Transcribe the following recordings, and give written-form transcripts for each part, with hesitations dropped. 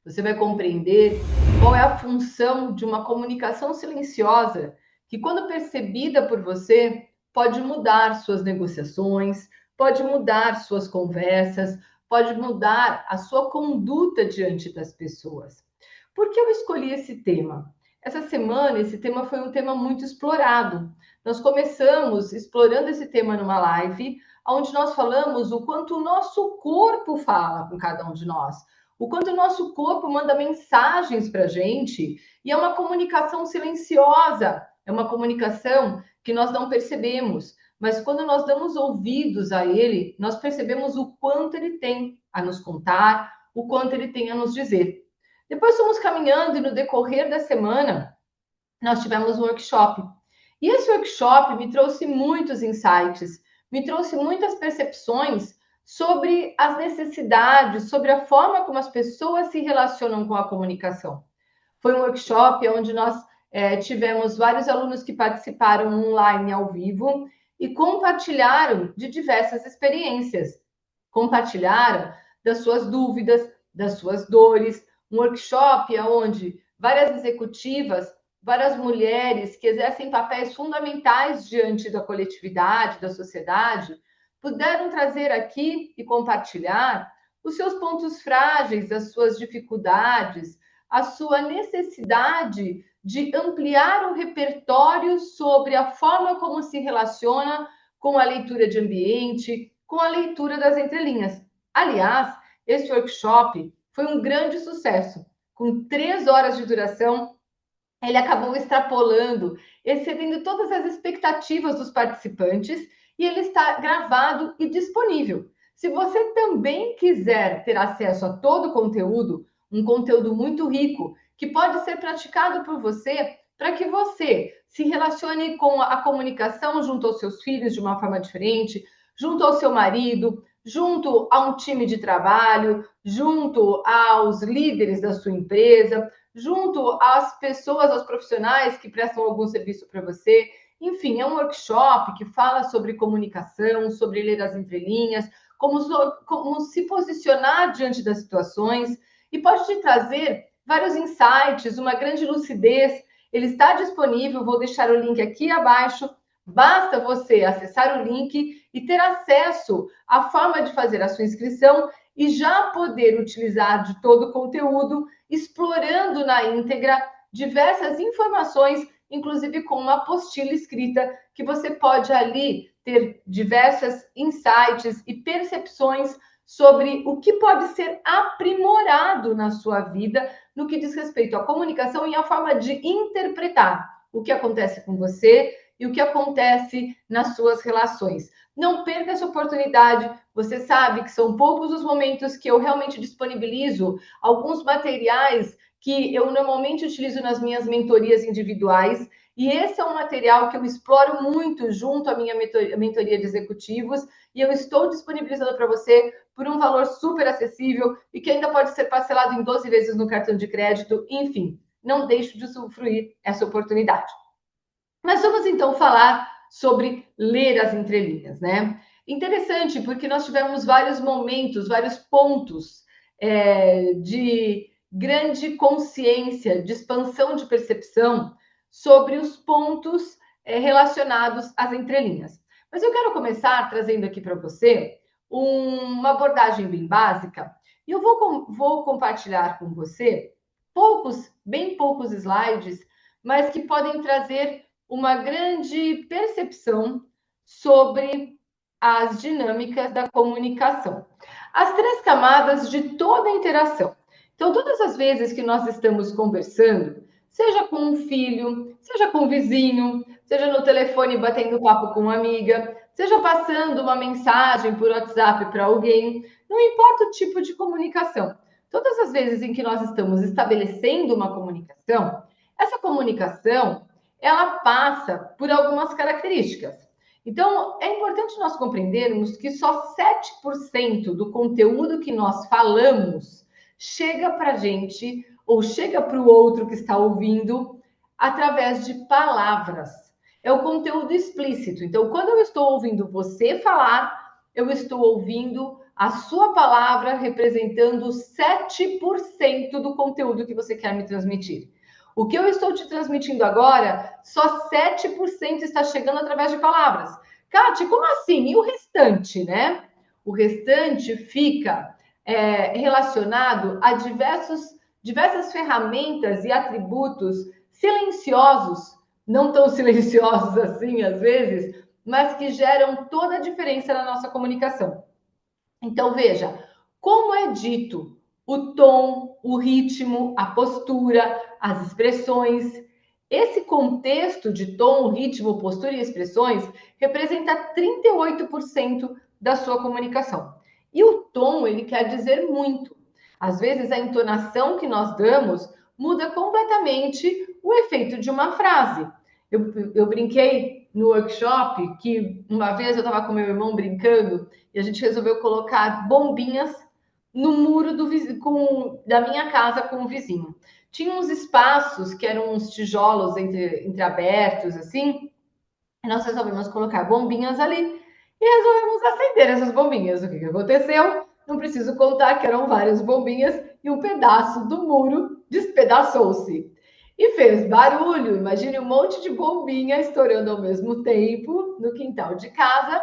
Você vai compreender qual é a função de uma comunicação silenciosa que, quando percebida por você, pode mudar suas negociações, pode mudar suas conversas, pode mudar a sua conduta diante das pessoas. Por que eu escolhi esse tema? Essa semana, esse tema foi um tema muito explorado. Nós começamos explorando esse tema numa live, onde nós falamos o quanto o nosso corpo fala com cada um de nós, o quanto o nosso corpo manda mensagens para a gente, e é uma comunicação silenciosa, é uma comunicação que nós não percebemos, mas quando nós damos ouvidos a ele, nós percebemos o quanto ele tem a nos contar, o quanto ele tem a nos dizer. Depois fomos caminhando e no decorrer da semana nós tivemos um workshop. E esse workshop me trouxe muitos insights, me trouxe muitas percepções sobre as necessidades, sobre a forma como as pessoas se relacionam com a comunicação. Foi um workshop onde nós tivemos vários alunos que participaram online ao vivo e compartilharam de diversas experiências. Compartilharam das suas dúvidas, das suas dores. Um workshop onde várias executivas, várias mulheres que exercem papéis fundamentais diante da coletividade, da sociedade, puderam trazer aqui e compartilhar os seus pontos frágeis, as suas dificuldades, a sua necessidade de ampliar o repertório sobre a forma como se relaciona com a leitura de ambiente, com a leitura das entrelinhas. Aliás, esse workshop foi um grande sucesso. Com 3 horas de duração, ele acabou extrapolando, excedendo todas as expectativas dos participantes, e ele está gravado e disponível. Se você também quiser ter acesso a todo o conteúdo, um conteúdo muito rico, que pode ser praticado por você, para que você se relacione com a comunicação junto aos seus filhos de uma forma diferente, junto ao seu marido, junto a um time de trabalho, junto aos líderes da sua empresa, junto às pessoas, aos profissionais que prestam algum serviço para você. Enfim, é um workshop que fala sobre comunicação, sobre ler as entrelinhas, como se posicionar diante das situações, e pode te trazer vários insights, uma grande lucidez. Ele está disponível, vou deixar o link aqui abaixo. Basta você acessar o link e ter acesso à forma de fazer a sua inscrição e já poder utilizar de todo o conteúdo, explorando na íntegra diversas informações, inclusive com uma apostila escrita, que você pode ali ter diversas insights e percepções sobre o que pode ser aprimorado na sua vida no que diz respeito à comunicação e à forma de interpretar o que acontece com você e o que acontece nas suas relações. Não perca essa oportunidade. Você sabe que são poucos os momentos que eu realmente disponibilizo alguns materiais que eu normalmente utilizo nas minhas mentorias individuais. E esse é um material que eu exploro muito junto à minha mentoria de executivos, e eu estou disponibilizando para você por um valor super acessível e que ainda pode ser parcelado em 12 vezes no cartão de crédito. Enfim, não deixe de usufruir essa oportunidade. Mas vamos então falar sobre ler as entrelinhas, né? Interessante, porque nós tivemos vários momentos, vários pontos de grande consciência, de expansão de percepção sobre os pontos relacionados às entrelinhas. Mas eu quero começar trazendo aqui para você uma abordagem bem básica, e eu vou compartilhar com você bem poucos slides, mas que podem trazer uma grande percepção sobre as dinâmicas da comunicação. As 3 camadas de toda a interação. Então, todas as vezes que nós estamos conversando, seja com um filho, seja com um vizinho, seja no telefone batendo papo com uma amiga, seja passando uma mensagem por WhatsApp para alguém, não importa o tipo de comunicação. Todas as vezes em que nós estamos estabelecendo uma comunicação, essa comunicação ela passa por algumas características. Então, é importante nós compreendermos que só 7% do conteúdo que nós falamos chega para a gente ou chega para o outro que está ouvindo através de palavras. É o conteúdo explícito. Então, quando eu estou ouvindo você falar, eu estou ouvindo a sua palavra representando 7% do conteúdo que você quer me transmitir. O que eu estou te transmitindo agora, só 7% está chegando através de palavras. Kátia, como assim? E o restante, né? O restante fica relacionado a diversas ferramentas e atributos silenciosos, não tão silenciosos assim às vezes, mas que geram toda a diferença na nossa comunicação. Então, veja, como é dito, o tom, o ritmo, a postura, as expressões. Esse contexto de tom, ritmo, postura e expressões representa 38% da sua comunicação. E o tom, ele quer dizer muito. Às vezes, a entonação que nós damos muda completamente o efeito de uma frase. Eu brinquei no workshop que uma vez eu estava com meu irmão brincando e a gente resolveu colocar bombinhas no muro da minha casa com o vizinho. Tinha uns espaços que eram uns tijolos entreabertos, assim, e nós resolvemos colocar bombinhas ali e resolvemos acender essas bombinhas. O que aconteceu? Não preciso contar que eram várias bombinhas e um pedaço do muro despedaçou-se. E fez barulho. Imagine um monte de bombinha estourando ao mesmo tempo no quintal de casa.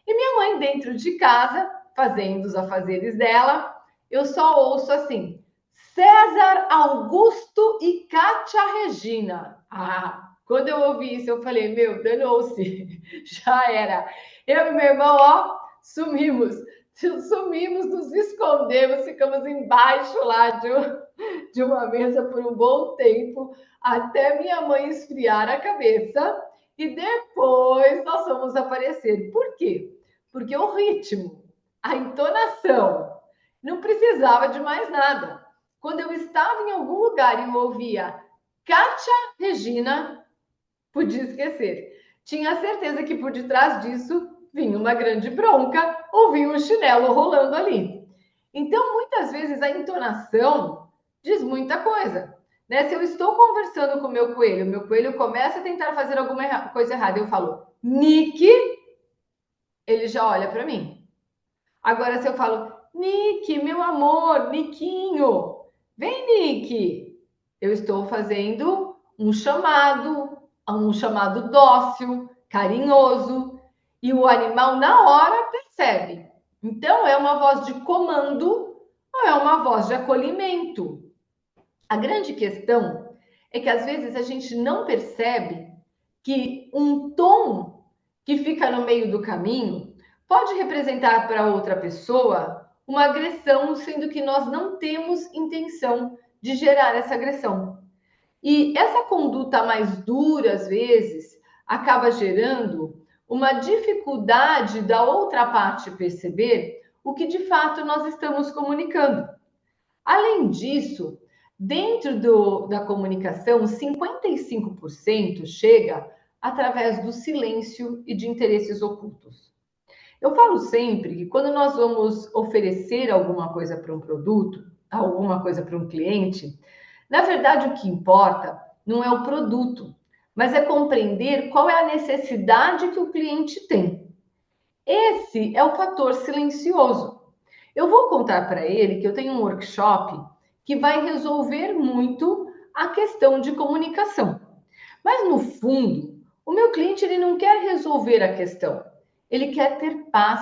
E minha mãe dentro de casa, fazendo os afazeres dela. Eu só ouço assim: César Augusto e Kátia Regina. Quando eu ouvi isso, eu falei, meu, danou-se, já era. Eu e meu irmão, ó, sumimos, nos escondemos, ficamos embaixo lá de uma mesa por um bom tempo, até minha mãe esfriar a cabeça, e depois nós fomos aparecer. Por quê? Porque o ritmo, a entonação, não precisava de mais nada. Quando eu estava em algum lugar e eu ouvia Kátia Regina, podia esquecer. Tinha certeza que por detrás disso vinha uma grande bronca ou vinha um chinelo rolando ali. Então, muitas vezes, a entonação diz muita coisa. Né? Se eu estou conversando com o meu coelho começa a tentar fazer alguma coisa errada, eu falo, Nick, ele já olha para mim. Agora, se eu falo, Nick, meu amor, Niquinho, vem, Nick, eu estou fazendo um chamado dócil, carinhoso, e o animal na hora percebe. Então, é uma voz de comando ou é uma voz de acolhimento? A grande questão é que às vezes a gente não percebe que um tom que fica no meio do caminho pode representar para outra pessoa uma agressão, sendo que nós não temos intenção de gerar essa agressão. E essa conduta mais dura, às vezes, acaba gerando uma dificuldade da outra parte perceber o que de fato nós estamos comunicando. Além disso, dentro da comunicação, 55% chega através do silêncio e de interesses ocultos. Eu falo sempre que quando nós vamos oferecer alguma coisa para um produto, alguma coisa para um cliente, na verdade o que importa não é o produto, mas é compreender qual é a necessidade que o cliente tem. Esse é o fator silencioso. Eu vou contar para ele que eu tenho um workshop que vai resolver muito a questão de comunicação. Mas no fundo, o meu cliente ele não quer resolver a questão. Ele quer ter paz.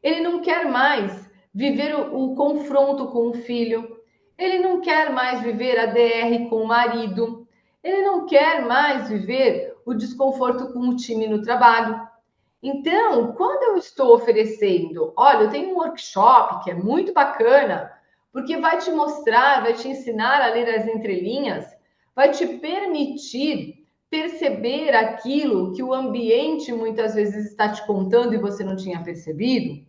Ele não quer mais viver o confronto com o filho. Ele não quer mais viver a DR com o marido. Ele não quer mais viver o desconforto com o time no trabalho. Então, quando eu estou oferecendo, olha, eu tenho um workshop que é muito bacana, porque vai te mostrar, vai te ensinar a ler as entrelinhas, vai te permitir perceber aquilo que o ambiente muitas vezes está te contando e você não tinha percebido.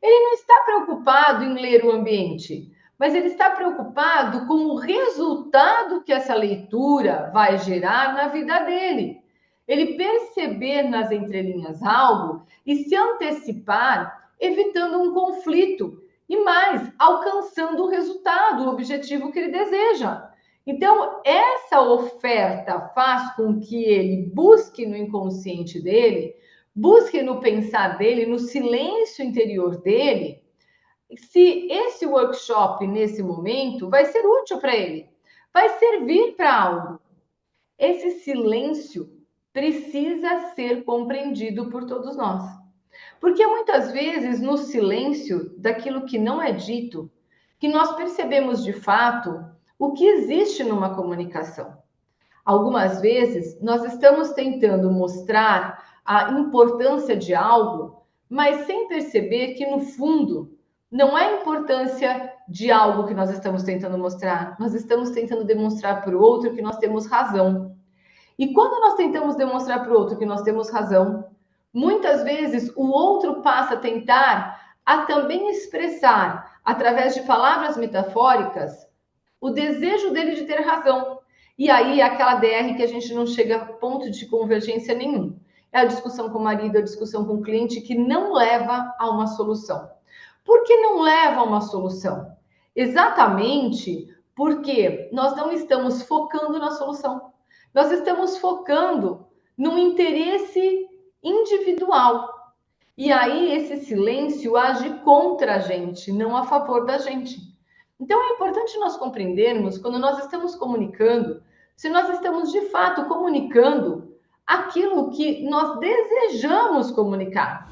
Ele não está preocupado em ler o ambiente, mas ele está preocupado com o resultado que essa leitura vai gerar na vida dele. Ele perceber nas entrelinhas algo e se antecipar, evitando um conflito e mais, alcançando o resultado, o objetivo que ele deseja. Então, essa oferta faz com que ele busque no inconsciente dele, busque no pensar dele, no silêncio interior dele, se esse workshop, nesse momento, vai ser útil para ele, vai servir para algo. Esse silêncio precisa ser compreendido por todos nós. Porque muitas vezes, no silêncio daquilo que não é dito, que nós percebemos de fato o que existe numa comunicação. Algumas vezes, nós estamos tentando mostrar a importância de algo, mas sem perceber que, no fundo, não é a importância de algo que nós estamos tentando mostrar, nós estamos tentando demonstrar para o outro que nós temos razão. E quando nós tentamos demonstrar para o outro que nós temos razão, muitas vezes o outro passa a tentar a também expressar, através de palavras metafóricas, o desejo dele de ter razão. E aí é aquela DR que a gente não chega a ponto de convergência nenhum. É a discussão com o marido, a discussão com o cliente que não leva a uma solução. Por que não leva a uma solução? Exatamente porque nós não estamos focando na solução. Nós estamos focando no interesse individual. E aí esse silêncio age contra a gente, não a favor da gente. Então é importante nós compreendermos quando nós estamos comunicando, se nós estamos de fato comunicando aquilo que nós desejamos comunicar.